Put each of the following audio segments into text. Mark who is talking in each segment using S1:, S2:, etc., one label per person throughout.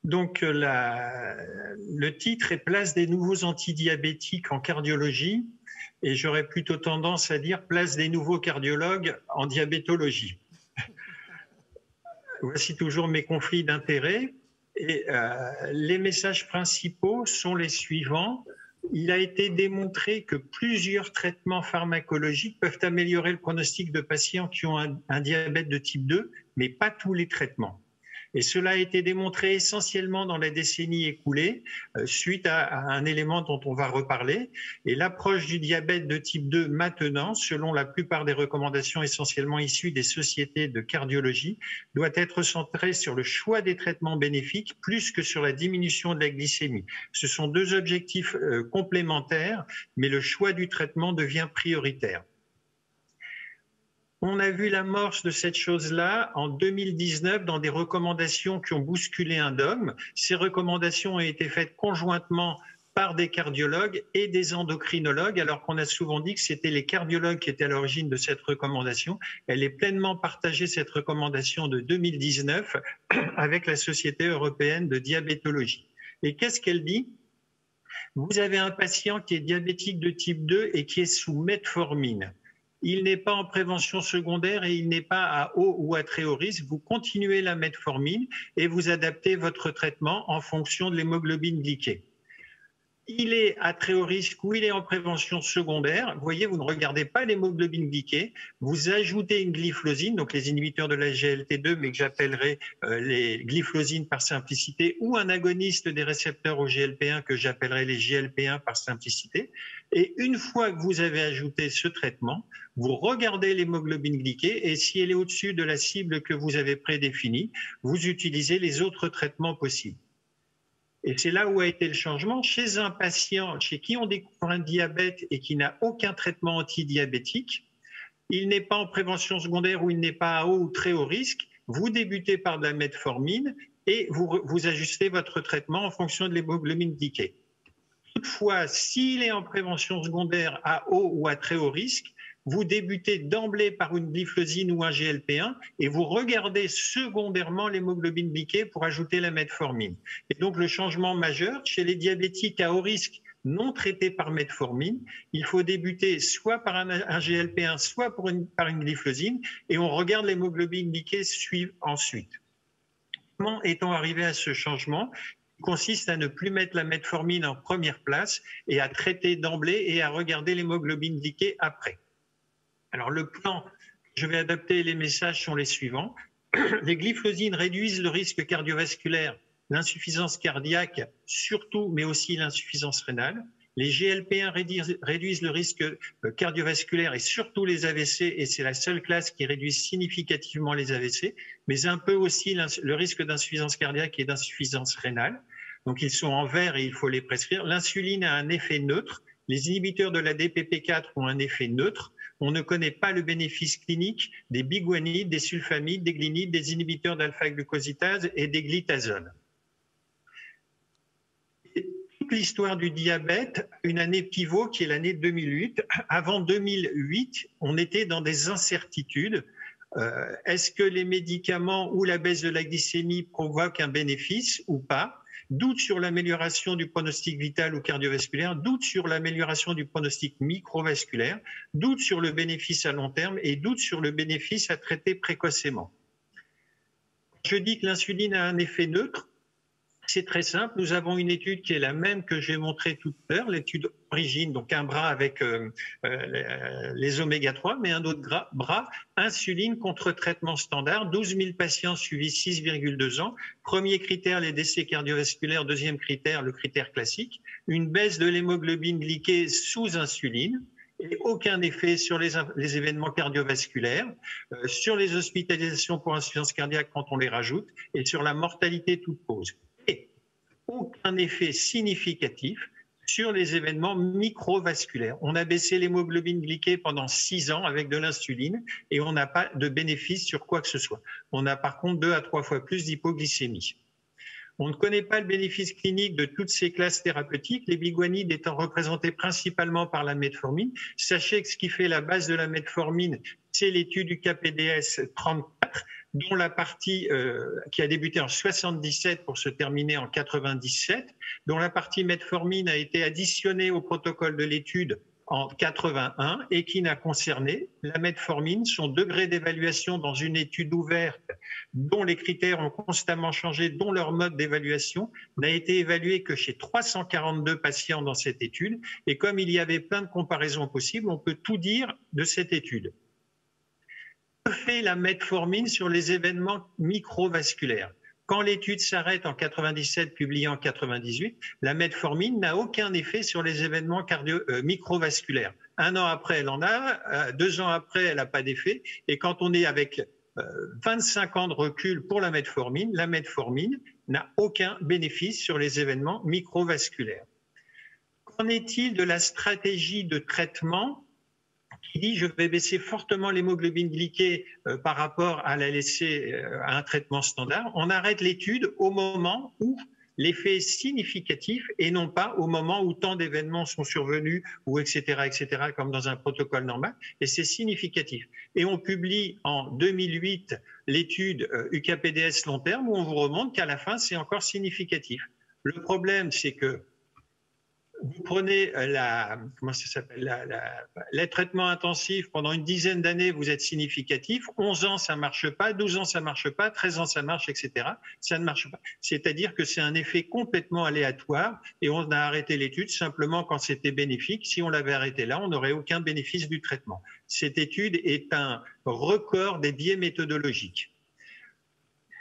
S1: Donc, le titre est Place des nouveaux antidiabétiques en cardiologie, et j'aurais plutôt tendance à dire Place des nouveaux cardiologues en diabétologie. Voici toujours mes conflits d'intérêts. Et les messages principaux sont les suivants. Il a été démontré que plusieurs traitements pharmacologiques peuvent améliorer le pronostic de patients qui ont un diabète de type 2, mais pas tous les traitements. Et cela a été démontré essentiellement dans la décennie écoulée, suite à un élément dont on va reparler. Et l'approche du diabète de type 2 maintenant, selon la plupart des recommandations essentiellement issues des sociétés de cardiologie, doit être centrée sur le choix des traitements bénéfiques plus que sur la diminution de la glycémie. Ce sont deux objectifs complémentaires, mais le choix du traitement devient prioritaire. On a vu l'amorce de cette chose-là en 2019 dans des recommandations qui ont bousculé un dogme. Ces recommandations ont été faites conjointement par des cardiologues et des endocrinologues, alors qu'on a souvent dit que c'était les cardiologues qui étaient à l'origine de cette recommandation. Elle est pleinement partagée, cette recommandation de 2019, avec la Société européenne de diabétologie. Et qu'est-ce qu'elle dit ? Vous avez un patient qui est diabétique de type 2 et qui est sous metformine. Il n'est pas en prévention secondaire et il n'est pas à haut ou à très haut risque. Vous continuez la metformine et vous adaptez votre traitement en fonction de l'hémoglobine glyquée. Il est à très haut risque ou il est en prévention secondaire. Vous voyez, vous ne regardez pas l'hémoglobine glyquée. Vous ajoutez une glyphlosine, donc les inhibiteurs de la GLT2, mais que j'appellerai les glyphlosines par simplicité, ou un agoniste des récepteurs au GLP1 que j'appellerai les GLP1 par simplicité. Et une fois que vous avez ajouté ce traitement, vous regardez l'hémoglobine glyquée et si elle est au-dessus de la cible que vous avez prédéfinie, vous utilisez les autres traitements possibles. Et c'est là où a été le changement. Chez un patient chez qui on découvre un diabète et qui n'a aucun traitement antidiabétique, il n'est pas en prévention secondaire ou il n'est pas à haut ou très haut risque, vous débutez par de la metformine et vous ajustez votre traitement en fonction de l'hémoglobine glyquée. Toutefois, s'il est en prévention secondaire à haut ou à très haut risque, vous débutez d'emblée par une glyphlosine ou un GLP1 et vous regardez secondairement l'hémoglobine glyquée pour ajouter la metformine. Et donc le changement majeur, chez les diabétiques à haut risque non traités par metformine, il faut débuter soit par un GLP1, soit par une glyphlosine et on regarde l'hémoglobine glyquée ensuite. Comment est-on arrivé à ce changement ? Il consiste à ne plus mettre la metformine en première place et à traiter d'emblée et à regarder l'hémoglobine glyquée après. Alors le plan, je vais adapter les messages sont les suivants. Les glyphlosines réduisent le risque cardiovasculaire, l'insuffisance cardiaque surtout, mais aussi l'insuffisance rénale. Les GLP1 réduisent le risque cardiovasculaire et surtout les AVC, et c'est la seule classe qui réduit significativement les AVC, mais un peu aussi le risque d'insuffisance cardiaque et d'insuffisance rénale. Donc ils sont en vert et il faut les prescrire. L'insuline a un effet neutre. Les inhibiteurs de la DPP4 ont un effet neutre. On ne connaît pas le bénéfice clinique des biguanides, des sulfamides, des glinides, des inhibiteurs d'alpha-glucositase et des glitazones. Toute l'histoire du diabète, une année pivot qui est l'année 2008. Avant 2008, on était dans des incertitudes. Est-ce que les médicaments ou la baisse de la glycémie provoquent un bénéfice ou pas ? Doute sur l'amélioration du pronostic vital ou cardiovasculaire, doute sur l'amélioration du pronostic microvasculaire, doute sur le bénéfice à long terme et doute sur le bénéfice à traiter précocement. Je dis que l'insuline a un effet neutre. C'est très simple. Nous avons une étude qui est la même que j'ai montrée tout à l'heure, l'étude Origine, donc un bras avec les oméga 3, mais un autre bras, insuline contre traitement standard, 12 000 patients suivis 6,2 ans. Premier critère, les décès cardiovasculaires. Deuxième critère, le critère classique, une baisse de l'hémoglobine glyquée sous insuline. Et aucun effet sur les événements cardiovasculaires, sur les hospitalisations pour insuffisance cardiaque quand on les rajoute, et sur la mortalité toute cause. Et aucun effet significatif sur les événements microvasculaires. On a baissé l'hémoglobine glyquée pendant 6 ans avec de l'insuline et on n'a pas de bénéfice sur quoi que ce soit. On a par contre 2 à 3 fois plus d'hypoglycémie. On ne connaît pas le bénéfice clinique de toutes ces classes thérapeutiques, les biguanides étant représentés principalement par la metformine. Sachez que ce qui fait la base de la metformine, c'est l'étude du KPDS 34. dont la partie qui a débuté en 77 pour se terminer en 97, dont la partie metformine a été additionnée au protocole de l'étude en 81 et qui n'a concerné la metformine, son degré d'évaluation dans une étude ouverte dont les critères ont constamment changé, dont leur mode d'évaluation n'a été évalué que chez 342 patients dans cette étude. Et comme il y avait plein de comparaisons possibles, on peut tout dire de cette étude. Que fait la metformine sur les événements microvasculaires? Quand l'étude s'arrête en 97, publiée en 98, la metformine n'a aucun effet sur les événements microvasculaires. Un an après, elle en a, 2 ans après, elle n'a pas d'effet. Et quand on est avec 25 ans de recul pour la metformine n'a aucun bénéfice sur les événements microvasculaires. Qu'en est-il de la stratégie de traitement qui dit je vais baisser fortement l'hémoglobine glyquée par rapport à la laisser à un traitement standard? On arrête l'étude au moment où l'effet est significatif et non pas au moment où tant d'événements sont survenus ou etc., comme dans un protocole normal, et c'est significatif. Et on publie en 2008 l'étude UKPDS long terme où on vous remonte qu'à la fin c'est encore significatif. Le problème c'est que vous prenez les traitements intensifs pendant une dizaine d'années, vous êtes significatif. 11 ans, ça ne marche pas. 12 ans, ça ne marche pas. 13 ans, ça marche, etc. Ça ne marche pas. C'est-à-dire que c'est un effet complètement aléatoire et on a arrêté l'étude simplement quand c'était bénéfique. Si on l'avait arrêté là, on n'aurait aucun bénéfice du traitement. Cette étude est un record des biais méthodologiques.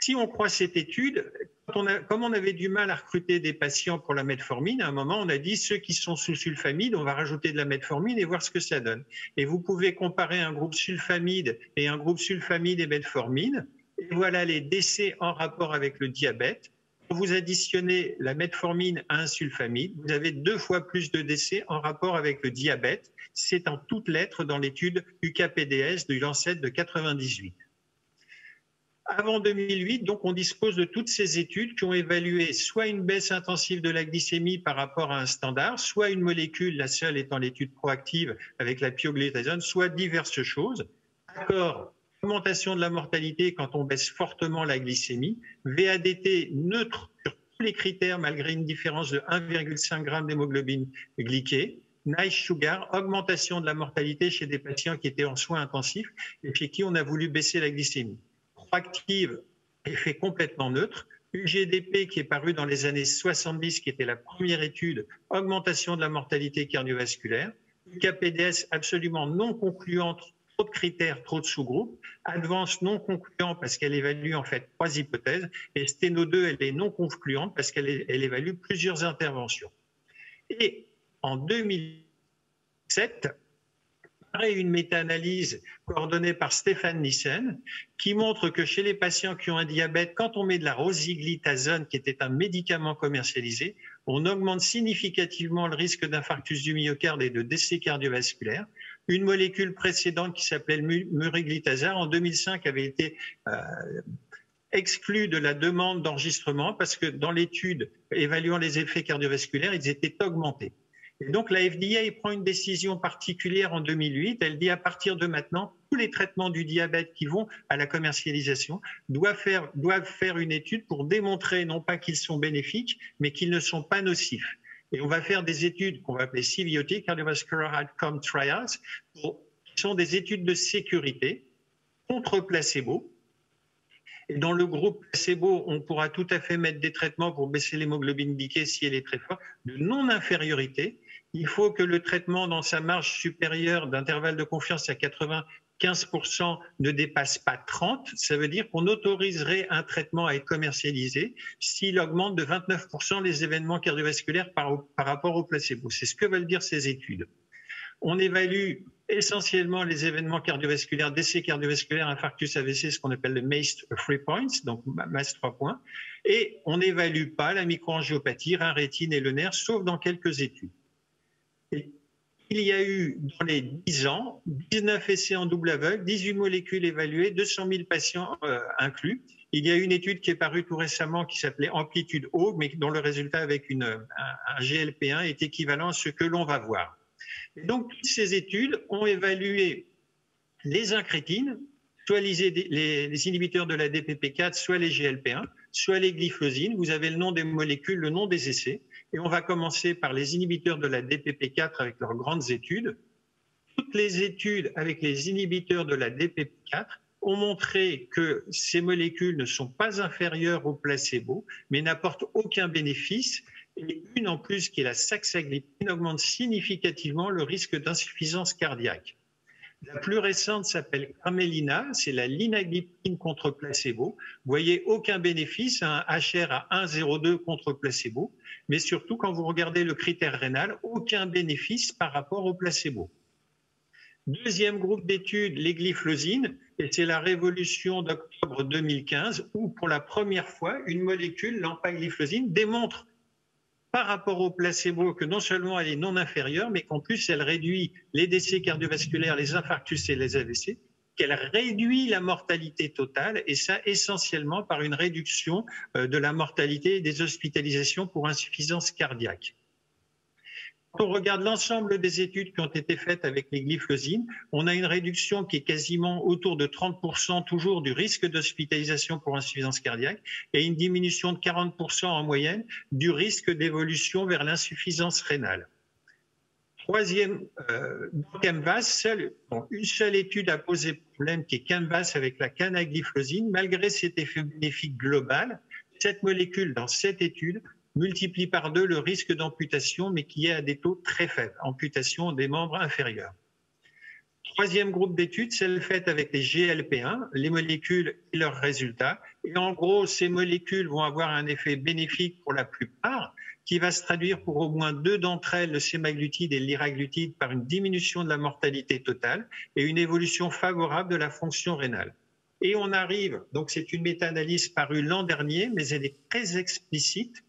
S1: Si on croit cette étude, comme on avait du mal à recruter des patients pour la metformine, à un moment, on a dit ceux qui sont sous sulfamide, on va rajouter de la metformine et voir ce que ça donne. Et vous pouvez comparer un groupe sulfamide et un groupe sulfamide et metformine. Et voilà les décès en rapport avec le diabète. Quand vous additionnez la metformine à un sulfamide, vous avez 2 fois plus de décès en rapport avec le diabète. C'est en toutes lettres dans l'étude UKPDS du Lancet de 98. Avant 2008, donc, on dispose de toutes ces études qui ont évalué soit une baisse intensive de la glycémie par rapport à un standard, soit une molécule, la seule étant l'étude proactive avec la pioglitazone, soit diverses choses. Accord, augmentation de la mortalité quand on baisse fortement la glycémie, VADT neutre sur tous les critères malgré une différence de 1,5 g d'hémoglobine glyquée. Nice sugar, augmentation de la mortalité chez des patients qui étaient en soins intensifs et chez qui on a voulu baisser la glycémie. Proactive, effet complètement neutre. UGDP qui est paru dans les années 70, qui était la première étude, augmentation de la mortalité cardiovasculaire. UKPDS absolument non concluante, trop de critères, trop de sous-groupes. Advance non concluant parce qu'elle évalue en fait 3 hypothèses. Et Steno 2, elle est non concluante parce qu'elle évalue plusieurs interventions. Et en 2007, une méta-analyse coordonnée par Stéphane Nissen qui montre que chez les patients qui ont un diabète, quand on met de la rosiglitazone, qui était un médicament commercialisé, on augmente significativement le risque d'infarctus du myocarde et de décès cardiovasculaire. Une molécule précédente qui s'appelait muriglitazar en 2005 avait été exclue de la demande d'enregistrement parce que dans l'étude évaluant les effets cardiovasculaires, ils étaient augmentés. Et donc la FDA prend une décision particulière en 2008. Elle dit à partir de maintenant, tous les traitements du diabète qui vont à la commercialisation doivent faire une étude pour démontrer non pas qu'ils sont bénéfiques, mais qu'ils ne sont pas nocifs. Et on va faire des études qu'on va appeler CVOT, Cardiovascular Outcome Trials, qui sont des études de sécurité contre placebo. Et dans le groupe placebo, on pourra tout à fait mettre des traitements pour baisser l'hémoglobine glyquée si elle est très forte, de non-infériorité. Il faut que le traitement dans sa marge supérieure d'intervalle de confiance à 95% ne dépasse pas 30. Ça veut dire qu'on autoriserait un traitement à être commercialisé s'il augmente de 29% les événements cardiovasculaires par rapport au placebo. C'est ce que veulent dire ces études. On évalue essentiellement les événements cardiovasculaires, décès cardiovasculaires, infarctus AVC, ce qu'on appelle le MACE 3 points, donc MACE 3 points, et on n'évalue pas la microangiopathie, rein, rétine et le nerf, sauf dans quelques études. Et il y a eu dans les 10 ans 19 essais en double aveugle, 18 molécules évaluées, 200 000 patients inclus. Il y a une étude qui est parue tout récemment qui s'appelait Amplitude Haut, mais dont le résultat avec un GLP-1 est équivalent à ce que l'on va voir. Et donc, toutes ces études ont évalué les incrétines soit les inhibiteurs de la DPP4, soit les GLP1, soit les glyphosines. Vous avez le nom des molécules, le nom des essais. Et on va commencer par les inhibiteurs de la DPP4 avec leurs grandes études. Toutes les études avec les inhibiteurs de la DPP4 ont montré que ces molécules ne sont pas inférieures au placebo, mais n'apportent aucun bénéfice. Et une en plus, qui est la saxaglipine, augmente significativement le risque d'insuffisance cardiaque. La plus récente s'appelle Carmelina, c'est la linaglipine contre placebo. Vous voyez aucun bénéfice, un HR à 1,02 contre placebo, mais surtout quand vous regardez le critère rénal, aucun bénéfice par rapport au placebo. Deuxième groupe d'études, les glyphosines, et c'est la révolution d'octobre 2015 où pour la première fois, une molécule, l'empagliflozine, démontre par rapport au placebo que non seulement elle est non inférieure, mais qu'en plus elle réduit les décès cardiovasculaires, les infarctus et les AVC, qu'elle réduit la mortalité totale, et ça essentiellement par une réduction de la mortalité et des hospitalisations pour insuffisance cardiaque. Quand on regarde l'ensemble des études qui ont été faites avec les glyphosines, on a une réduction qui est quasiment autour de 30% toujours du risque d'hospitalisation pour insuffisance cardiaque et une diminution de 40% en moyenne du risque d'évolution vers l'insuffisance rénale. Troisième, dans Canvas, une seule étude a posé problème qui est Canvas avec la canagliflozine. Malgré cet effet bénéfique global, cette molécule dans cette étude multiplie par 2 le risque d'amputation, mais qui est à des taux très faibles, amputation des membres inférieurs. Troisième groupe d'études, celle faite avec les GLP1, les molécules et leurs résultats. Et en gros, ces molécules vont avoir un effet bénéfique pour la plupart, qui va se traduire pour au moins 2 d'entre elles, le sémaglutide et le liraglutide, par une diminution de la mortalité totale et une évolution favorable de la fonction rénale. Et on arrive, donc c'est une méta-analyse parue l'an dernier, mais elle est très explicite.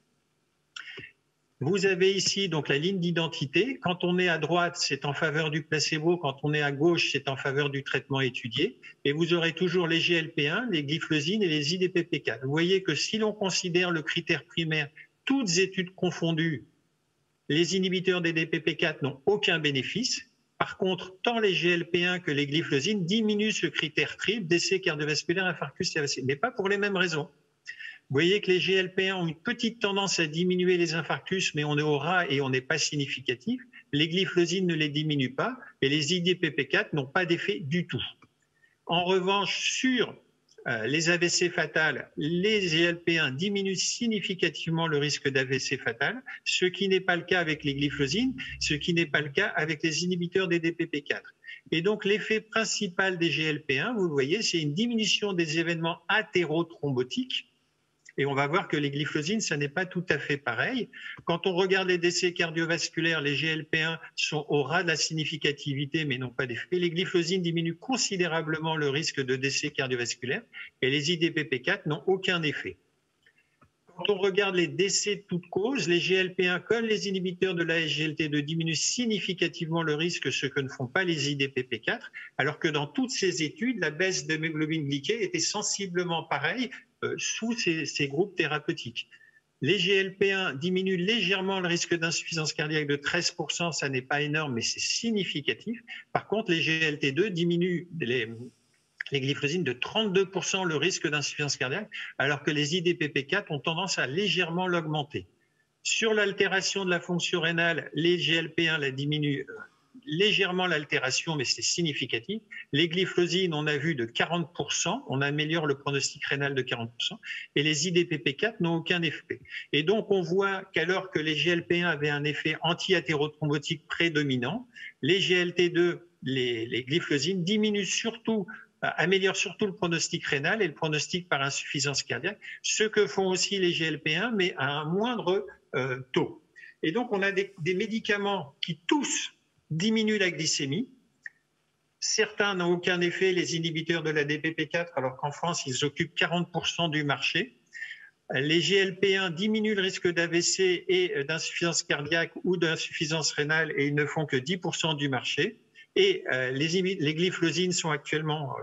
S1: Vous avez ici donc la ligne d'identité. Quand on est à droite, c'est en faveur du placebo. Quand on est à gauche, c'est en faveur du traitement étudié. Et vous aurez toujours les GLP1, les glyphosines et les IDPP4. Vous voyez que si l'on considère le critère primaire, toutes études confondues, les inhibiteurs des DPP4 n'ont aucun bénéfice. Par contre, tant les GLP1 que les glyphosines diminuent ce critère triple, décès cardiovasculaire, infarctus et AVC, mais pas pour les mêmes raisons. Vous voyez que les GLP1 ont une petite tendance à diminuer les infarctus, mais on est au ras et on n'est pas significatif. Les glyphosines ne les diminuent pas et les IDPP4 n'ont pas d'effet du tout. En revanche, sur les AVC fatales, les GLP1 diminuent significativement le risque d'AVC fatal, ce qui n'est pas le cas avec les glyphosines, ce qui n'est pas le cas avec les inhibiteurs des DPP4. Et donc l'effet principal des GLP1, vous le voyez, c'est une diminution des événements athérothrombotiques. Et on va voir que les glyphosines, ça n'est pas tout à fait pareil. Quand on regarde les décès cardiovasculaires, les GLP1 sont au ras de la significativité, mais n'ont pas d'effet. Les glyphosines diminuent considérablement le risque de décès cardiovasculaire et les IDPP4 n'ont aucun effet. Quand on regarde les décès de toutes causes, les GLP1 comme les inhibiteurs de la SGLT2 diminuent significativement le risque, ce que ne font pas les IDPP4, alors que dans toutes ces études, la baisse d'hémoglobine glyquée était sensiblement pareille sous ces groupes thérapeutiques. Les GLP1 diminuent légèrement le risque d'insuffisance cardiaque de 13%, ça n'est pas énorme, mais c'est significatif. Par contre, les GLT2 diminuent les glyphosines de 32% le risque d'insuffisance cardiaque, alors que les IDPP4 ont tendance à légèrement l'augmenter. Sur l'altération de la fonction rénale, les GLP1 la diminuent légèrement l'altération, mais c'est significatif. Les glyphosines, on a vu de 40%, on améliore le pronostic rénal de 40%, et les IDPP4 n'ont aucun effet. Et donc, on voit qu'alors que les GLP1 avaient un effet anti-athérothrombotique prédominant, les GLT2, les glyphosines, diminuent surtout, améliorent surtout le pronostic rénal et le pronostic par insuffisance cardiaque, ce que font aussi les GLP1, mais à un moindre taux. Et donc, on a des médicaments qui tous diminuent la glycémie. Certains n'ont aucun effet, les inhibiteurs de la DPP4, alors qu'en France, ils occupent 40% du marché. Les GLP1 diminuent le risque d'AVC et d'insuffisance cardiaque ou d'insuffisance rénale et ils ne font que 10% du marché. Et les glyphosines sont actuellement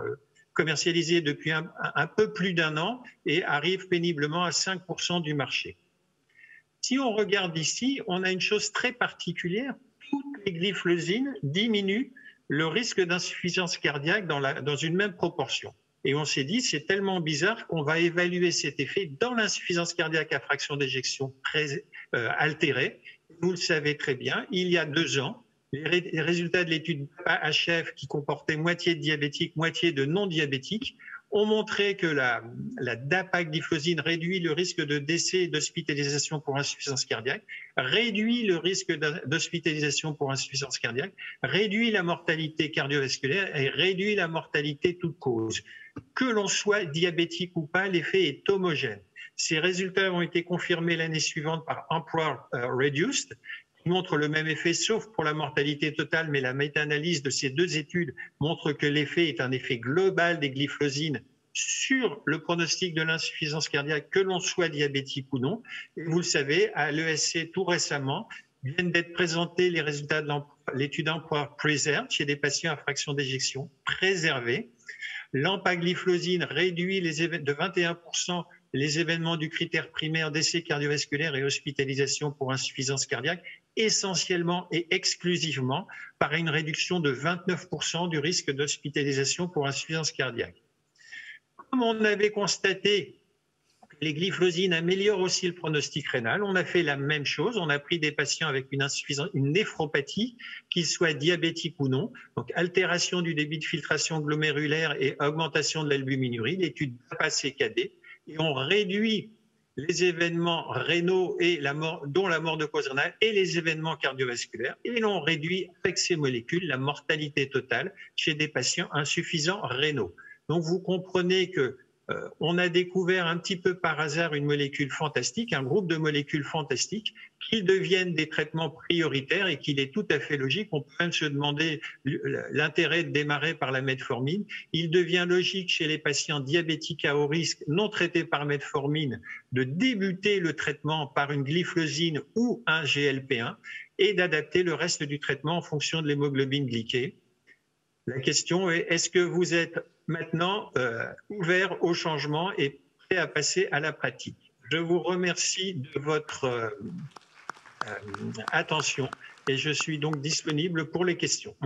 S1: commercialisées depuis un peu plus d'1 an et arrivent péniblement à 5% du marché. Si on regarde ici, on a une chose très particulière. Toutes les glyphosines diminuent le risque d'insuffisance cardiaque dans une même proportion. Et on s'est dit, c'est tellement bizarre qu'on va évaluer cet effet dans l'insuffisance cardiaque à fraction d'éjection altérée. Vous le savez très bien, il y a 2 ans, les résultats de l'étude HF qui comportait moitié de diabétiques, moitié de non-diabétiques, ont montré que la dapagliflozine réduit le risque de décès et d'hospitalisation pour insuffisance cardiaque, réduit le risque d'hospitalisation pour insuffisance cardiaque, réduit la mortalité cardiovasculaire et réduit la mortalité toute cause. Que l'on soit diabétique ou pas, l'effet est homogène. Ces résultats ont été confirmés l'année suivante par Emperor Reduced, qui montre le même effet, sauf pour la mortalité totale, mais la méta-analyse de ces 2 études montre que l'effet est un effet global des glyphosines sur le pronostic de l'insuffisance cardiaque, que l'on soit diabétique ou non. Et vous le savez, à l'ESC tout récemment, viennent d'être présentés les résultats de l'étude Emperor Preserved chez des patients à fraction d'éjection préservée. L'empagliflozine réduit de 21% les événements du critère primaire décès cardiovasculaire et hospitalisation pour insuffisance cardiaque, essentiellement et exclusivement par une réduction de 29% du risque d'hospitalisation pour insuffisance cardiaque. Comme on avait constaté que les glyphosines améliorent aussi le pronostic rénal, on a fait la même chose. On a pris des patients avec une néphropathie, qu'ils soient diabétiques ou non, donc altération du débit de filtration glomérulaire et augmentation de l'albuminurie, l'étude DAPA-CKD, et on réduit les événements rénaux et dont la mort de cause rénale et les événements cardiovasculaires, et l'on réduit avec ces molécules la mortalité totale chez des patients insuffisants rénaux. Donc vous comprenez que on a découvert un petit peu par hasard une molécule fantastique, un groupe de molécules fantastiques, qu'ils deviennent des traitements prioritaires et qu'il est tout à fait logique. On peut même se demander l'intérêt de démarrer par la metformine. Il devient logique chez les patients diabétiques à haut risque non traités par metformine de débuter le traitement par une glyphosine ou un GLP-1 et d'adapter le reste du traitement en fonction de l'hémoglobine glyquée. La question est, est-ce que vous êtes maintenant ouvert au changement et prêt à passer à la pratique? Je vous remercie de votre attention et je suis donc disponible pour les questions.